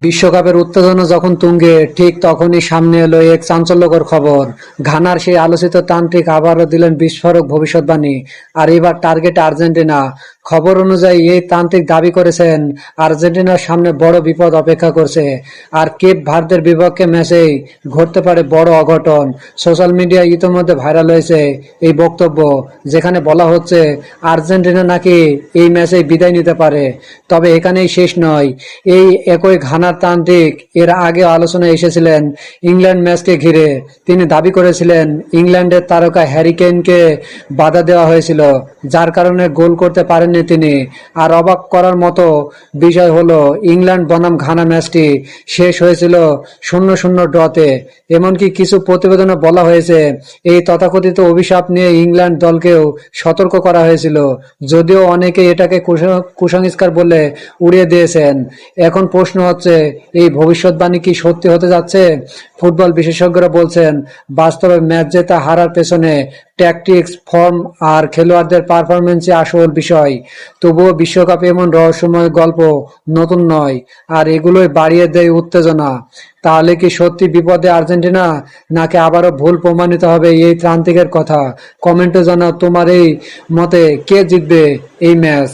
বিশ্বকাপের উত্তেজনা যখন তুঙ্গে, ঠিক তখনই সামনে এলো এক চাঞ্চল্যকর খবর। ঘানার সেই আলোচিত তান্ত্রিক আবারও দিলেন বিস্ফোরক ভবিষ্যদ্বাণী, আর এবার টার্গেট আর্জেন্টিনা। খবর অনুযায়ী এই তান্ত্রিক দাবি করেছেন আর্জেন্টিনার সামনে বড় বিপদ অপেক্ষা করছে, আর কেপ ভার্দের বিপক্ষে ম্যাচেই ঘটতে পারে বড় অঘটন। সোশ্যাল মিডিয়ায় ইতোমধ্যে ভাইরাল হয়েছে এই বক্তব্য, যেখানে বলা হচ্ছে আর্জেন্টিনা নাকি এই ম্যাচেই বিদায় নিতে পারে। তবে এখানেই শেষ নয়। এই একই ঘানার তান্ত্রিক এর আগে আলোচনায় এসেছিলেন ইংল্যান্ড ম্যাচকে ঘিরে। তিনি দাবি করেছিলেন ইংল্যান্ডের তারকা হ্যারি কেইনকে বাধা দেওয়া হয়েছিল, যার কারণে গোল করতে পারেননি তিনি। আর অবাক করার মতো বিষয় হলো ইংল্যান্ড বনাম ঘানা ম্যাচটি শেষ হয়েছিল 0-0 ড্রতে। এমনকি কিছু প্রতিবেদনে বলা হয়েছে এই তথাকথিত অভিশাপ নিয়ে ইংল্যান্ড দলকেও সতর্ক করা হয়েছিল, যদিও অনেকে এটাকে কুসংস্কার বলে উড়িয়ে দিয়েছেন। এখন প্রশ্ন হচ্ছে, এই ভবিষ্যৎবাণী কি সত্যি হতে যাচ্ছে? ফুটবল বিশেষজ্ঞরা বলছেন বাস্তবে ম্যাচ জেতা হারার পেছনে ট্যাকটিক্স, ফর্ম আর খেলোয়াড়দের পারফরমেন্সই আসল বিষয়। তবুও বিশ্বকাপে এমন রহস্যময় গল্প নতুন নয়, আর এগুলোই বাড়িয়ে দেয় উত্তেজনা। তাহলে কি সত্যি বিপদে আর্জেন্টিনা, নাকি আবারও ভুল প্রমাণিত হবে এই ত্রান্তিকের কথা? কমেন্টে জানাও তোমার এই মতে কে জিতবে এই ম্যাচ।